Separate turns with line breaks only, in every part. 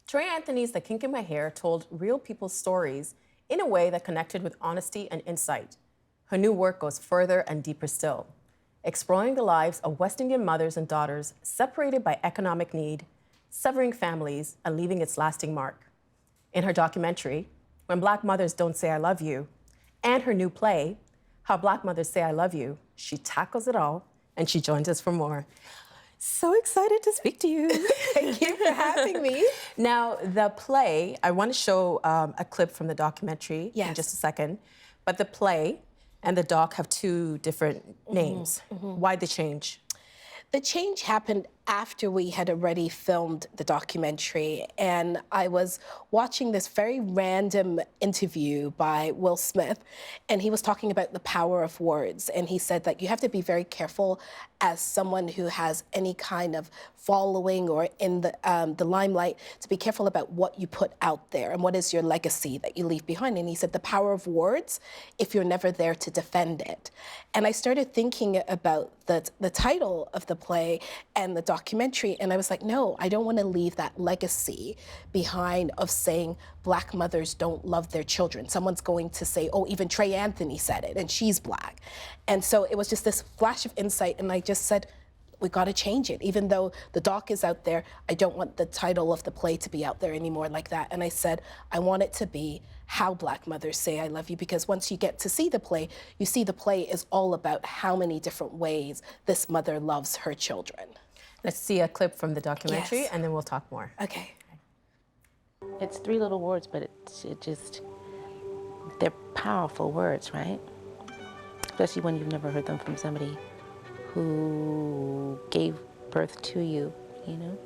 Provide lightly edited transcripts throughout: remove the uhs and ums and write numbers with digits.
Trey Anthony's The Kink in My Hair told real people's stories in a way that connected with honesty and insight. Her new work goes further and deeper still, exploring the lives of West Indian mothers and daughters separated by economic need, severing families, and leaving its lasting mark. In her documentary, When Black Mothers Don't Say I Love You, and her new play, How Black Mothers Say I Love You, she tackles it all, and she joins us for more. So excited to speak to you.
Thank you for having me.
Now, the play, I want to show a clip from the documentary in
Yes.
just a second, but the play and the doc have two different names. Why'd they change?
The change happened after we had already filmed the documentary, and I was watching this very random interview by Will Smith, and he was talking about the power of words, and he said that you have to be very careful as someone who has any kind of following or in the limelight to be careful about what you put out there and what is your legacy that you leave behind. And he said the power of words if you're never there to defend it. And I started thinking about the title of the play and the documentary, and I was like, no, I don't want to leave that legacy behind of saying Black mothers don't love their children. Someone's going to say, oh, even Trey Anthony said it, and she's Black. And so it was just this flash of insight, and I just said, we got to change it. Even though the doc is out there, I don't want the title of the play to be out there anymore like that. And I said, I want it to be How Black Mothers Say I Love You, because once you get to see the play, you see the play is all about how many different ways this mother loves her children.
Let's see a clip from the documentary,
Yes.
and then we'll talk more.
Okay.
It's three little words, but they're powerful words, right? Especially when you've never heard them from somebody who gave birth to you, you know?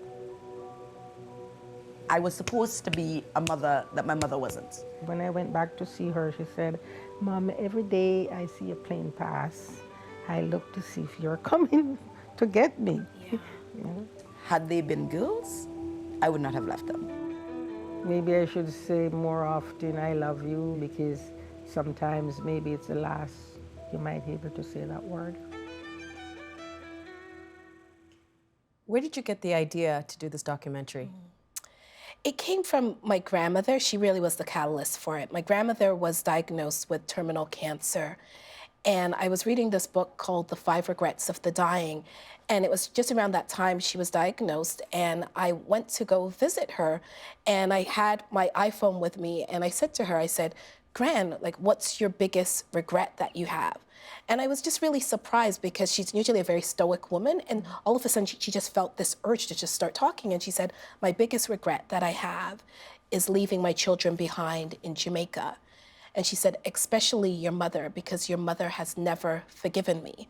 I was supposed to be a mother that my mother wasn't.
When I went back to see her, she said, Mom, every day I see a plane pass, I look to see if you're coming to get me.
Yeah.
You know?
Had they been girls, I would not have left them.
Maybe I should say more often, I love you, because sometimes maybe it's the last you might be able to say that word.
Where did you get the idea to do this documentary?
It came from my grandmother. She really was the catalyst for it. My grandmother was diagnosed with terminal cancer, and I was reading this book called The 5 Regrets of the Dying, and it was just around that time she was diagnosed, and I went to go visit her, and I had my iPhone with me, and I said to her, I said, Gran, like, what's your biggest regret that you have? And I was just really surprised because she's usually a very stoic woman, and all of a sudden she just felt this urge to just start talking, and she said, my biggest regret that I have is leaving my children behind in Jamaica. And she said, especially your mother, because your mother has never forgiven me.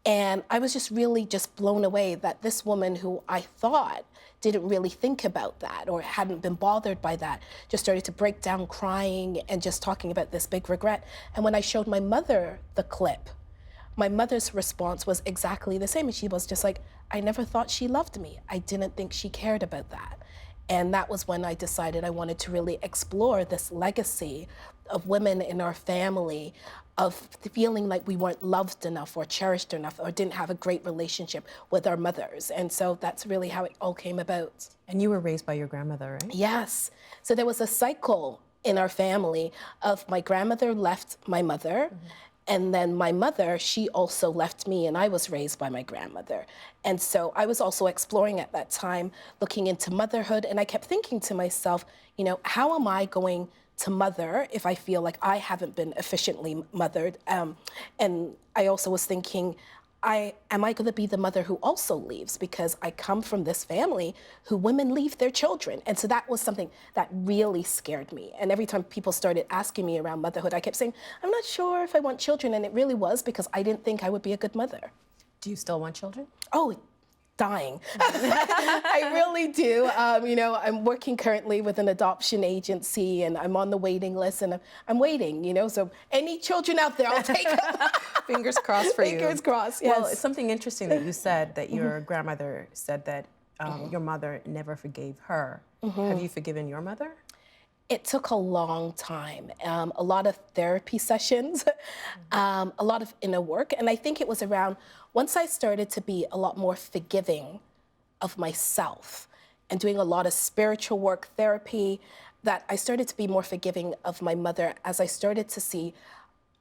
And I was just really just blown away that this woman who I thought didn't really think about that or hadn't been bothered by that just started to break down crying and just talking about this big regret. And when I showed my mother the clip, my mother's response was exactly the same. And she was just like, I never thought she loved me. I didn't think she cared about that. And that was when I decided I wanted to really explore this legacy of women in our family, of feeling like we weren't loved enough or cherished enough or didn't have a great relationship with our mothers. And so that's really how it all came about.
And you were raised by your grandmother, right?
Yes. So there was a cycle in our family of my grandmother left my mother, and then my mother, she also left me, and I was raised by my grandmother. And so I was also exploring at that time, looking into motherhood, and I kept thinking to myself, you know, how am I going to mother if I feel like I haven't been efficiently mothered? And I also was thinking, am I going to be the mother who also leaves? Because I come from this family who women leave their children. And so that was something that really scared me. And every time people started asking me around motherhood, I kept saying, I'm not sure if I want children. And it really was because I didn't think I would be a good mother.
Do you still want children?
Oh, dying. I really do. You know, I'm working currently with an adoption agency, and I'm on the waiting list, and I'm waiting, you know, so any children out there, I'll take them.
Fingers crossed for you.
Fingers crossed, yes.
Well, it's something interesting that you said, that your grandmother said that your mother never forgave her. Have you forgiven your mother?
It took a long time, a lot of therapy sessions, a lot of inner work. And I think it was around, once I started to be a lot more forgiving of myself and doing a lot of spiritual work, therapy, that I started to be more forgiving of my mother as I started to see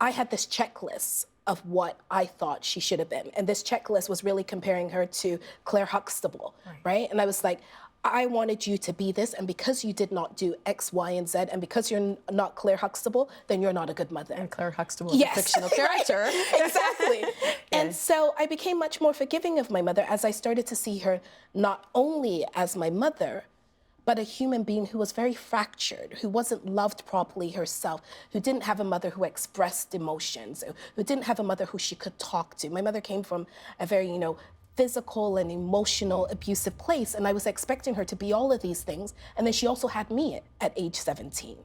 I had this checklist of what I thought she should have been. And this checklist was really comparing her to Claire Huxtable, right? And I was like, I wanted you to be this, and because you did not do X, Y, and Z, and because you're not Claire Huxtable, then you're not a good mother.
And Claire Huxtable is a fictional character.
Exactly. And so I became much more forgiving of my mother as I started to see her not only as my mother, but a human being who was very fractured, who wasn't loved properly herself, who didn't have a mother who expressed emotions, who didn't have a mother who she could talk to. My mother came from a very, physical and emotional abusive place, and I was expecting her to be all of these things, and then she also had me at age 17.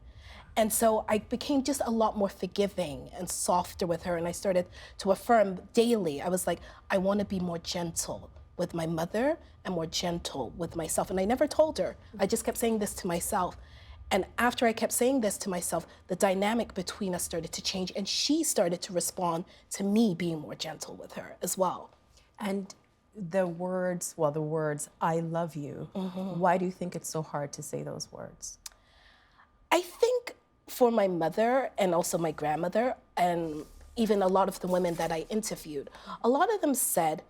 And so I became just a lot more forgiving and softer with her, and I started to affirm daily. I was like, I want to be more gentle with my mother and more gentle with myself. And I never told her. I just kept saying this to myself. And after I kept saying this to myself, the dynamic between us started to change, and she started to respond to me being more gentle with her as well.
And the words, I love you, why do you think it's so hard to say those words?
I think for my mother and also my grandmother, and even a lot of the women that I interviewed, a lot of them said,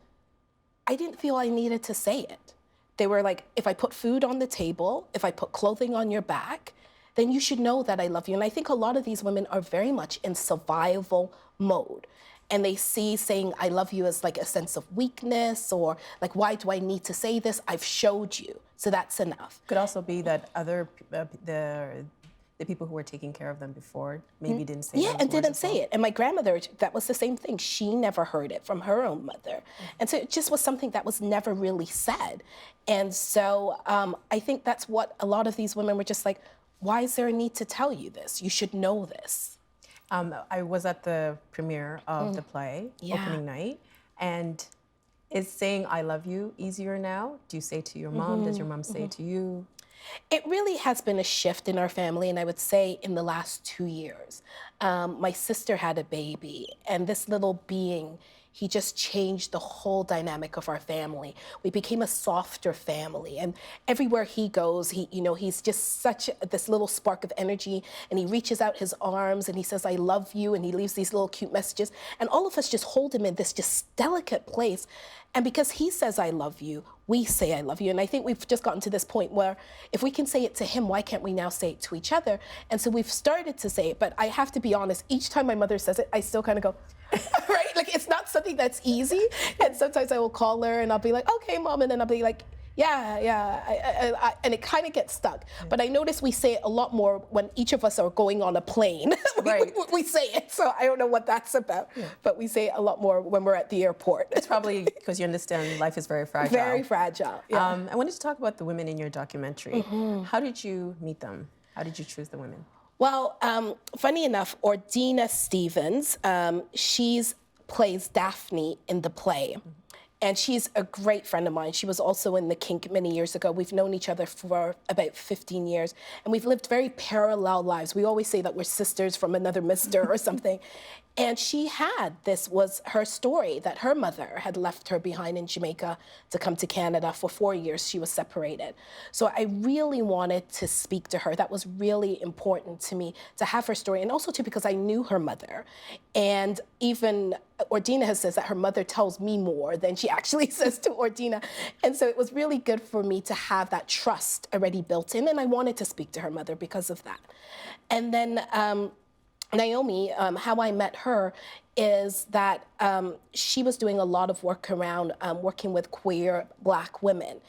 I didn't feel I needed to say it. They were like, if I put food on the table, if I put clothing on your back, then you should know that I love you. And I think a lot of these women are very much in survival mode. And they see saying I love you as like a sense of weakness, or like, why do I need to say this? I've showed you, so that's enough.
Could also be that the people who were taking care of them before maybe didn't say
Yeah, and didn't say it. And my grandmother, that was the same thing. She never heard it from her own mother. And so it just was something that was never really said. And so I think that's what a lot of these women were just like, why is there a need to tell you this? You should know this.
I was at the premiere of the play, opening night, and is saying I love you easier now? Do you say it to your mom? Does your mom say it to you?
It really has been a shift in our family, and I would say in the last 2 years. My sister had a baby, and this little being, he just changed the whole dynamic of our family. We became a softer family, and everywhere he goes, he's just this little spark of energy, and he reaches out his arms and he says, I love you, and he leaves these little cute messages, and all of us just hold him in this just delicate place. And because he says, I love you, we say, I love you. And I think we've just gotten to this point where if we can say it to him, why can't we now say it to each other? And so we've started to say it, but I have to be honest, each time my mother says it, I still kind of go, right? Like, it's not something that's easy. And sometimes I will call her and I'll be like, okay, mom. And then I'll be like, yeah. And it kind of gets stuck. But I notice we say it a lot more when each of us are going on a plane. we say it. So I don't know what that's about. But we say it a lot more when we're at the airport.
It's probably because you understand life is very fragile.
Very fragile. Yeah.
I wanted to talk about the women in your documentary. How did you meet them? How did you choose the women?
Well, funny enough, Ordina Stevens, she's plays Daphne in the play. And she's a great friend of mine. She was also in the Kink many years ago. We've known each other for about 15 years. And we've lived very parallel lives. We always say that we're sisters from another mister or something. And this was her story, that her mother had left her behind in Jamaica to come to Canada. For 4 years, she was separated. So I really wanted to speak to her. That was really important to me, to have her story, and also too because I knew her mother. And even Ordina has says that her mother tells me more than she actually says to Ordina. And so it was really good for me to have that trust already built in, and I wanted to speak to her mother because of that. And then Naomi, how I met her is that she was doing a lot of work around working with queer Black women.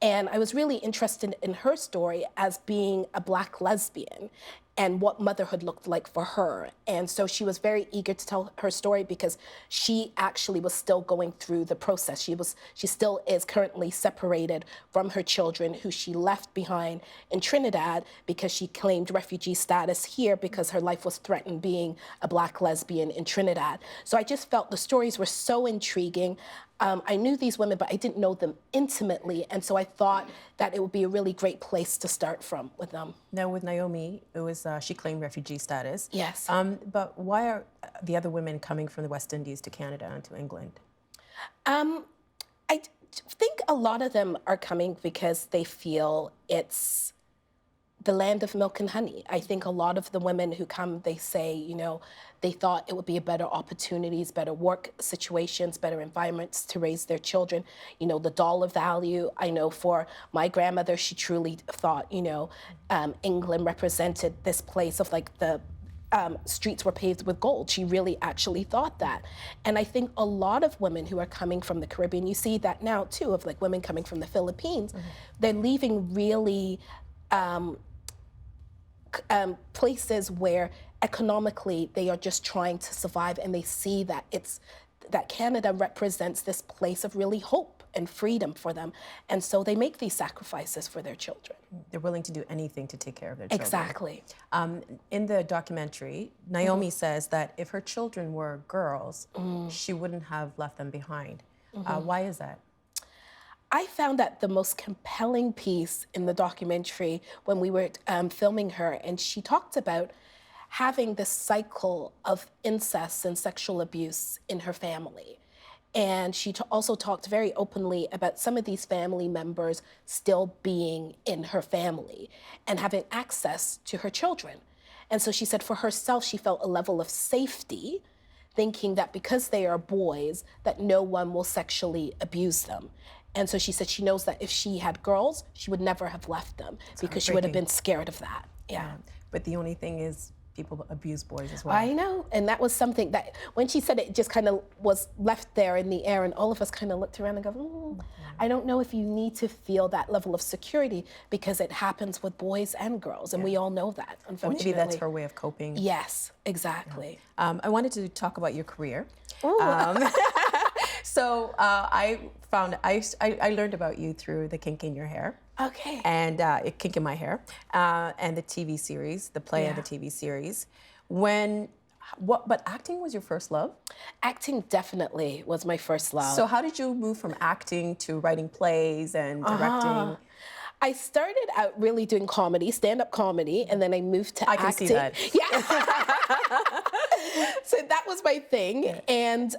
And I was really interested in her story as being a Black lesbian and what motherhood looked like for her. And so she was very eager to tell her story because she actually was still going through the process. She still is currently separated from her children, who she left behind in Trinidad because she claimed refugee status here because her life was threatened being a Black lesbian in Trinidad. So I just felt the stories were so intriguing. I knew these women, but I didn't know them intimately. And so I thought that it would be a really great place to start from with them.
Now with Naomi, it was she claimed refugee status.
Yes.
But why are the other women coming from the West Indies to Canada and to England?
I think a lot of them are coming because they feel it's the land of milk and honey. I think a lot of the women who come, they say, you know, they thought it would be better opportunities, better work situations, better environments to raise their children. You know, the dollar value. I know for my grandmother, she truly thought, you know, England represented this place of like the streets were paved with gold. She really actually thought that. And I think a lot of women who are coming from the Caribbean, you see that now too, of like women coming from the Philippines, they're leaving really places where economically they are just trying to survive, and they see that that Canada represents this place of really hope and freedom for them, and so they make these sacrifices for their children.
They're willing to do anything to take care of their children.
Exactly.
In the documentary, Naomi says that if her children were girls, she wouldn't have left them behind. Why is that?
I found that the most compelling piece in the documentary when we were filming her, and she talked about having this cycle of incest and sexual abuse in her family. And she also talked very openly about some of these family members still being in her family and having access to her children. And so she said for herself, she felt a level of safety, thinking that because they are boys, that no one will sexually abuse them. And so she said she knows that if she had girls, she would never have left them because she would have been scared of that. Yeah.
But the only thing is, people abuse boys as well.
I know, and that was something that when she said it, just kind of was left there in the air, and all of us kind of looked around and go, I don't know if you need to feel that level of security because it happens with boys and girls, and we all know that, unfortunately.
Maybe that's her way of coping.
Yes, exactly.
Yeah. I wanted to talk about your career.
Ooh.
So I learned about you through the kink in your hair.
Okay.
And Kink in My Hair, and the TV series, the play and the TV series. But acting was your first love?
Acting definitely was my first love.
So how did you move from acting to writing plays and directing?
I started out really doing comedy, stand-up comedy, and then I moved to acting.
I can see that.
Yeah. So that was my thing. Yeah. And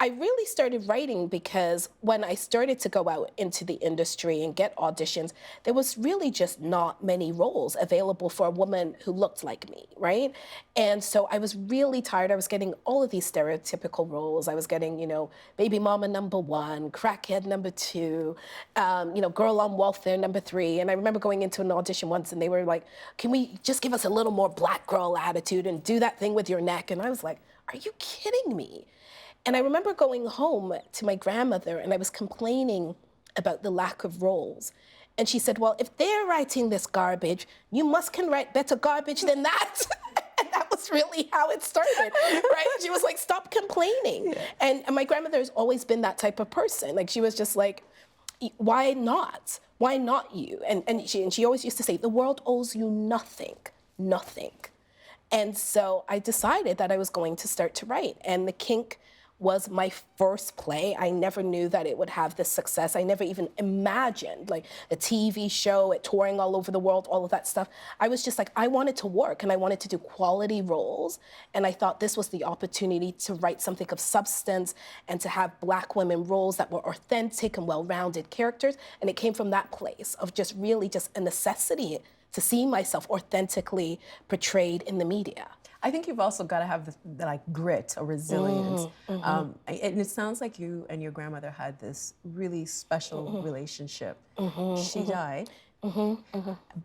I really started writing because when I started to go out into the industry and get auditions, there was really just not many roles available for a woman who looked like me, right? And so I was really tired. I was getting all of these stereotypical roles. I was getting, you know, baby mama #1, crackhead #2, you know, girl on welfare #3. And I remember going into an audition once and they were like, can we just give us a little more black girl attitude and do that thing with your neck? And I was like, are you kidding me? And I remember going home to my grandmother and I was complaining about the lack of roles. And she said, well, if they're writing this garbage, you can write better garbage than that. And that was really how it started, right? She was like, stop complaining. Yeah. And my grandmother has always been that type of person. Like, she was just like, why not? Why not you? And she always used to say, the world owes you nothing, nothing. And so I decided that I was going to start to write. And The Kink was my first play. I never knew that it would have this success. I never even imagined, like, a TV show, it touring all over the world, all of that stuff. I was just like, I wanted to work and I wanted to do quality roles. And I thought this was the opportunity to write something of substance and to have Black women roles that were authentic and well-rounded characters. And it came from that place of just really just a necessity to see myself authentically portrayed in the media.
I think you've also got to have the like grit or resilience. And it sounds like you and your grandmother had this really special relationship. She died.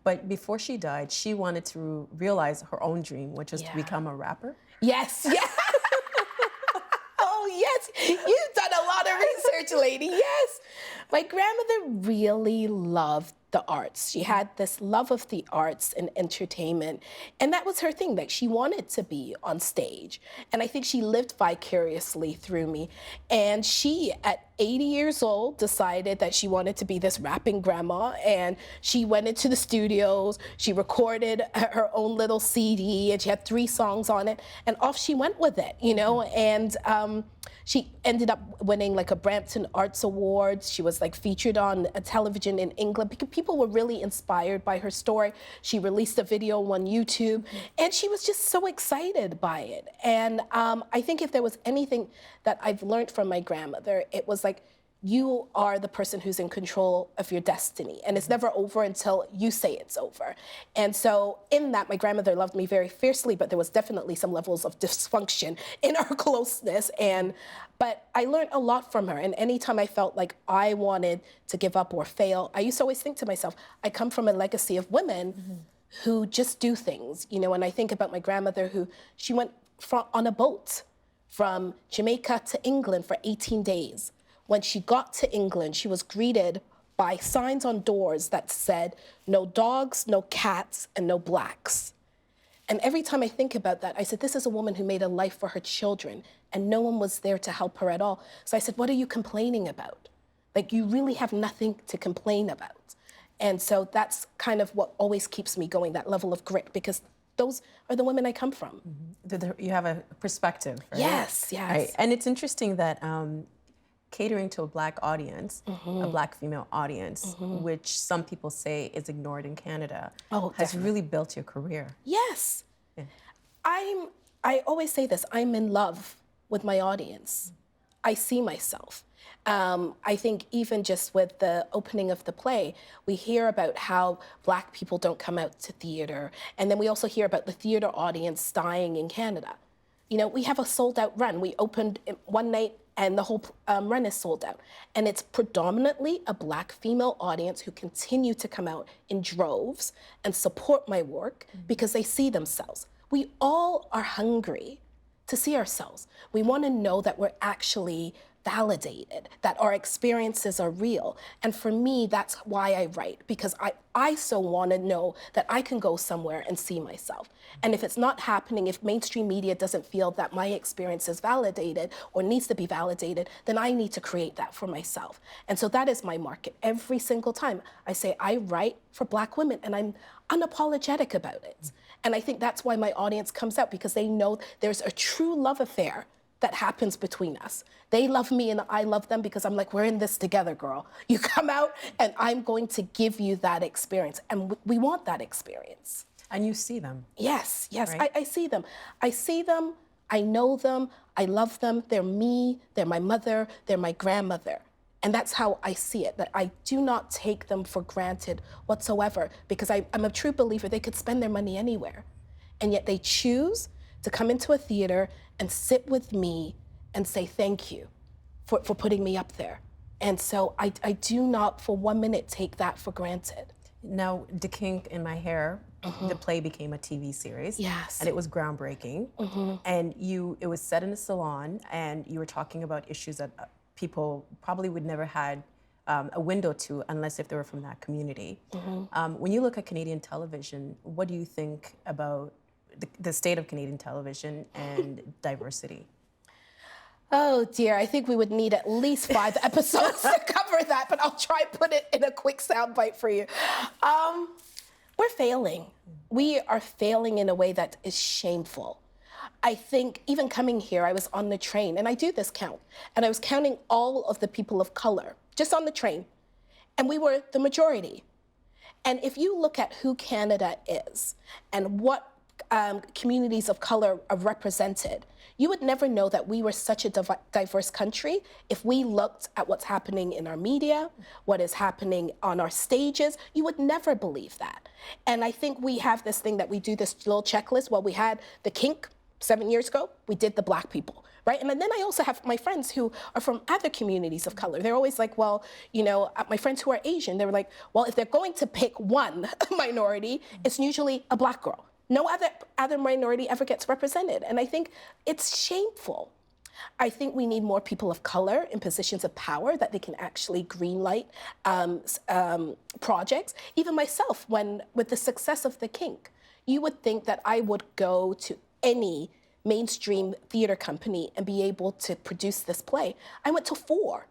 But before she died, she wanted to realize her own dream, which was to become a rapper.
Yes, yes. Oh, yes. You've done a lot of research, lady. Yes. My grandmother really loved the arts. She had this love of the arts and entertainment. And that was her thing, that she wanted to be on stage. And I think she lived vicariously through me. And she, at 80 years old, decided that she wanted to be this rapping grandma. And she went into the studios, she recorded her own little CD, and she had 3 songs on it. And off she went with it, you know? And she ended up winning like a Brampton Arts Awards. She was like featured on a television in England because people were really inspired by her story. She released a video on YouTube and she was just so excited by it. And I think if there was anything that I've learned from my grandmother, it was like, you are the person who's in control of your destiny. And it's never over until you say it's over. And so in that, my grandmother loved me very fiercely, but there was definitely some levels of dysfunction in our closeness. But I learned a lot from her. And anytime I felt like I wanted to give up or fail, I used to always think to myself, I come from a legacy of women who just do things, you know. And I think about my grandmother she went on a boat from Jamaica to England for 18 days. When she got to England, she was greeted by signs on doors that said, no dogs, no cats, and no blacks. And every time I think about that, I said, this is a woman who made a life for her children, and no one was there to help her at all. So I said, what are you complaining about? Like, you really have nothing to complain about. And so that's kind of what always keeps me going, that level of grit, because those are the women I come from.
You have a perspective, right?
Yes.
Right. And it's interesting that catering to a Black audience, a Black female audience, which some people say is ignored in Canada, has really built your career.
Yes.
Yeah.
I always say this, I'm in love with my audience. I see myself. I think even just with the opening of the play, we hear about how Black people don't come out to theater. And then we also hear about the theater audience dying in Canada. You know, we have a sold out run. We opened one night and the whole run is sold out. And it's predominantly a Black female audience who continue to come out in droves and support my work because they see themselves. We all are hungry to see ourselves. We want to know that we're actually validated, that our experiences are real. And for me, that's why I write, because I so want to know that I can go somewhere and see myself. And if it's not happening, if mainstream media doesn't feel that my experience is validated or needs to be validated, then I need to create that for myself. And so that is my market. Every single time I say I write for Black women, and I'm unapologetic about it. And I think that's why my audience comes out, because they know there's a true love affair that happens between us. They love me and I love them because I'm like, we're in this together, girl. You come out and I'm going to give you that experience. And we want that experience.
And you see them.
Yes,
right?
I see them. I see them, I know them, I love them. They're me, they're my mother, they're my grandmother. And that's how I see it, that I do not take them for granted whatsoever, because I'm a true believer they could spend their money anywhere. And yet they choose to come into a theater and sit with me and say thank you for putting me up there. And so I do not for 1 minute take that for granted.
Now, The Kink in My Hair, the play became a TV series.
Yes.
And it was groundbreaking. And it was set in a salon, and you were talking about issues that people probably would never had a window to unless if they were from that community. When you look at Canadian television, what do you think about the state of Canadian television and diversity?
Oh dear, I think we would need at least 5 episodes to cover that, but I'll try and put it in a quick soundbite for you. We're failing. We are failing in a way that is shameful. I think even coming here, I was on the train, and I do this count, and I was counting all of the people of color just on the train, and we were the majority. And if you look at who Canada is and what communities of color are represented, you would never know that we were such a diverse country if we looked at what's happening in our media, what is happening on our stages. You would never believe that. And I think we have this thing that we do this little checklist. Well, we had the kink 7 years ago, we did the Black people, right? And then I also have my friends who are from other communities of color. They're always like, well, you know, my friends who are Asian, they were like, well, if they're going to pick one minority, it's usually a Black girl. No other minority ever gets represented. And I think it's shameful. I think we need more people of color in positions of power that they can actually greenlight projects. Even myself, with the success of The Kink, you would think that I would go to any mainstream theater company and be able to produce this play. I went to 4.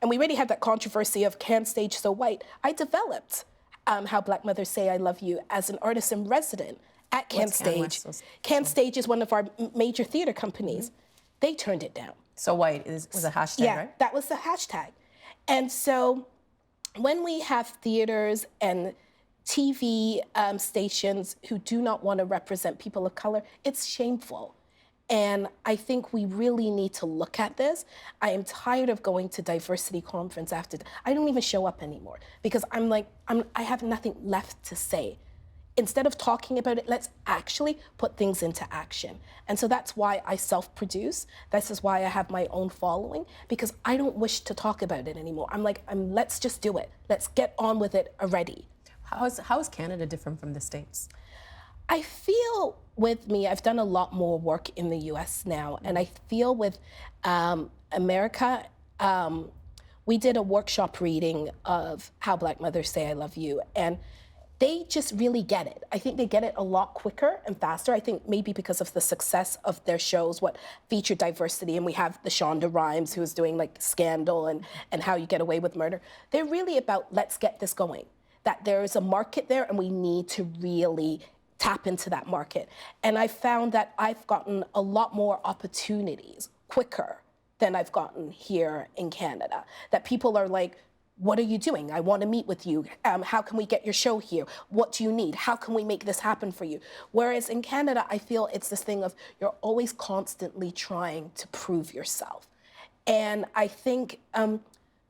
And we already had that controversy of Can Stage So White. I developed How Black Mothers Say I Love You as an artist in resident at Can Stage. Can Stage is one of our major theater companies. They turned it down.
So White was a hashtag,
yeah,
right?
That was the hashtag. And so when we have theaters and TV stations who do not want to represent people of color, it's shameful. And I think we really need to look at this. I am tired of going to diversity conference after, I don't even show up anymore because I have nothing left to say. Instead of talking about it, let's actually put things into action. And so that's why I self-produce. This is why I have my own following, because I don't wish to talk about it anymore. Let's just do it. Let's get on with it already.
How is Canada different from the States?
I feel with me, I've done a lot more work in the US now, and I feel with America, we did a workshop reading of How Black Mothers Say I Love You, and they just really get it. I think they get it a lot quicker and faster. I think maybe because of the success of their shows, what feature diversity, and we have the Shonda Rhimes who's doing like Scandal and How You Get Away with Murder. They're really about let's get this going, that there is a market there and we need to really tap into that market. And I found that I've gotten a lot more opportunities quicker than I've gotten here in Canada. That people are like, what are you doing? I want to meet with you. How can we get your show here? What do you need? How can we make this happen for you? Whereas in Canada, I feel it's this thing of you're always constantly trying to prove yourself. And I think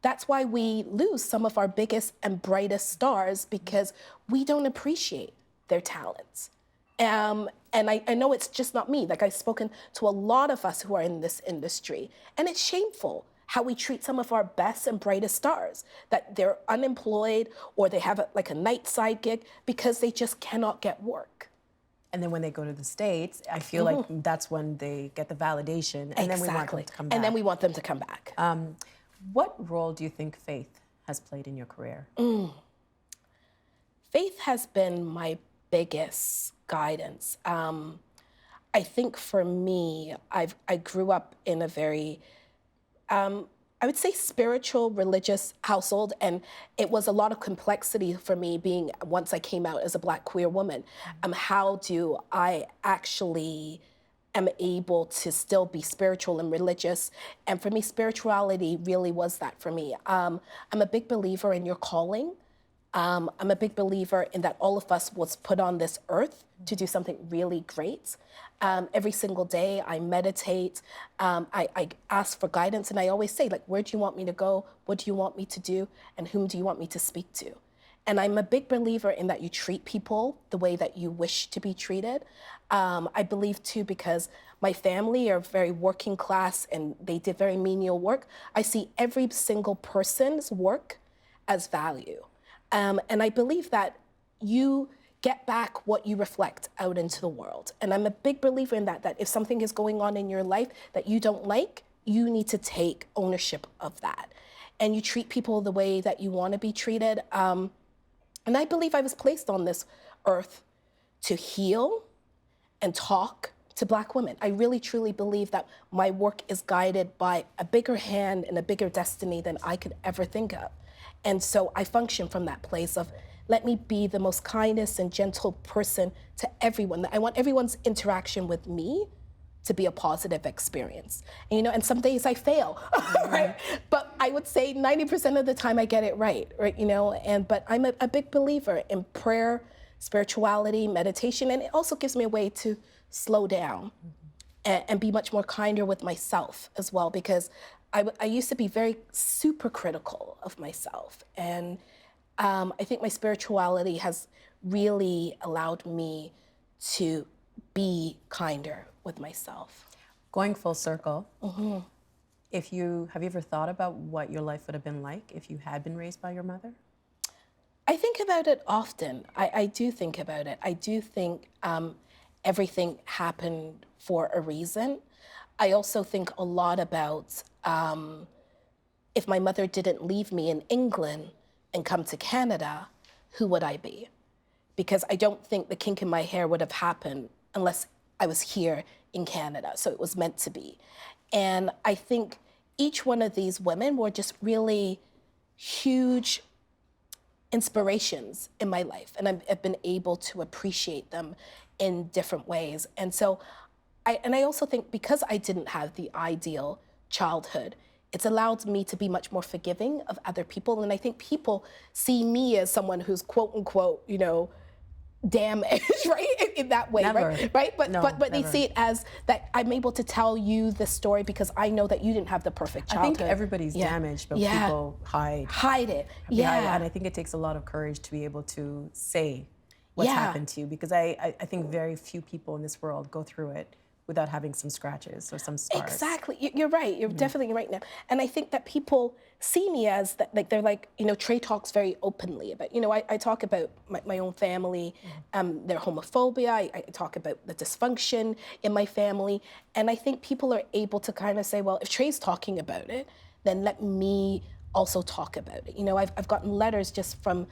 that's why we lose some of our biggest and brightest stars, because we don't appreciate their talents. And I know it's just not me. Like, I've spoken to a lot of us who are in this industry, and it's shameful how we treat some of our best and brightest stars, that they're unemployed or they have a night side gig because they just cannot get work.
And then when they go to the States, I feel like that's when they get the validation, and then we want them to come back.
And then we want them to come back.
What role do you think faith has played in your career?
Faith has been my biggest guidance. I think for me, I grew up in a very, I would say spiritual, religious household, and it was a lot of complexity for me being, once I came out as a Black queer woman, how do I actually am able to still be spiritual and religious? And for me, spirituality really was that for me. I'm a big believer in your calling. I'm a big believer in that all of us was put on this earth to do something really great. Every single day I meditate, I ask for guidance, and I always say, like, where do you want me to go? What do you want me to do? And whom do you want me to speak to? And I'm a big believer in that you treat people the way that you wish to be treated. I believe too, because my family are very working class and they did very menial work, I see every single person's work as value. And I believe that you get back what you reflect out into the world. And I'm a big believer in that if something is going on in your life that you don't like, you need to take ownership of that. And you treat people the way that you want to be treated. And I believe I was placed on this earth to heal and talk to Black women. I really, truly believe that my work is guided by a bigger hand and a bigger destiny than I could ever think of. And so I function from that place of, let me be the most kindest and gentle person to everyone. I want everyone's interaction with me to be a positive experience. And, and some days I fail, right? But I would say 90% of the time I get it right? But I'm a big believer in prayer, spirituality, meditation, and it also gives me a way to slow down and be much more kinder with myself as well, because I used to be very super critical of myself. And I think my spirituality has really allowed me to be kinder with myself.
Going full circle, have you ever thought about what your life would have been like if you had been raised by your mother?
I think about it often. I do think about it. I do think everything happened for a reason. I also think a lot about if my mother didn't leave me in England and come to Canada, who would I be? Because I don't think the kink in my hair would have happened unless I was here in Canada. So it was meant to be. And I think each one of these women were just really huge inspirations in my life. And I've been able to appreciate them in different ways. And so I also think because I didn't have the ideal childhood, it's allowed me to be much more forgiving of other people. And I think people see me as someone who's quote unquote, damage, right? In that way,
Never.
right? But
No,
but they
never.
see it as that I'm able to tell you this story because I know that you didn't have the perfect
I
childhood.
think everybody's damaged, but people
hide it.
behind it.
Yeah.
And I think it takes a lot of courage to be able to say what's
Yeah.
happened to you, because I think very few people in this world go through it without having some scratches or some scars.
Exactly. You're right. You're definitely right now. And I think that people see me as that, like, they're like, Trey talks very openly about, I talk about my own family, their homophobia. I talk about the dysfunction in my family. And I think people are able to kind of say, well, if Trey's talking about it, then let me also talk about it. I've gotten letters just from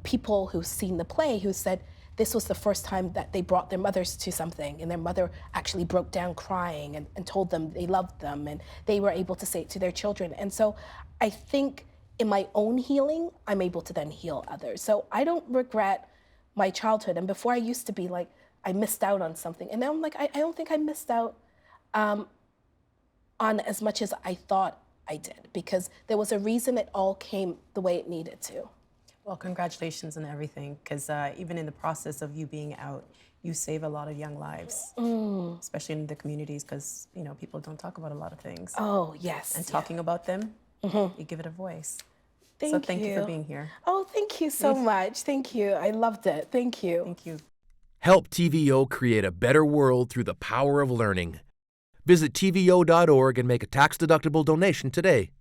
people who've seen the play who said, this was the first time that they brought their mothers to something, and their mother actually broke down crying and told them they loved them, and they were able to say it to their children. And so I think in my own healing, I'm able to then heal others. So I don't regret my childhood. And before I used to be like, I missed out on something. And now I'm like, I don't think I missed out on as much as I thought I did, because there was a reason it all came the way it needed to.
Well, congratulations on everything, because even in the process of you being out, you save a lot of young lives, especially in the communities, because people don't talk about a lot of things.
Oh, yes.
And talking about them, you give it a voice. So thank you for being here.
Oh, thank you so much. Thank you. I loved it. Thank you.
Thank you.
Help TVO create a better world through the power of learning. Visit TVO.org and make a tax-deductible donation today.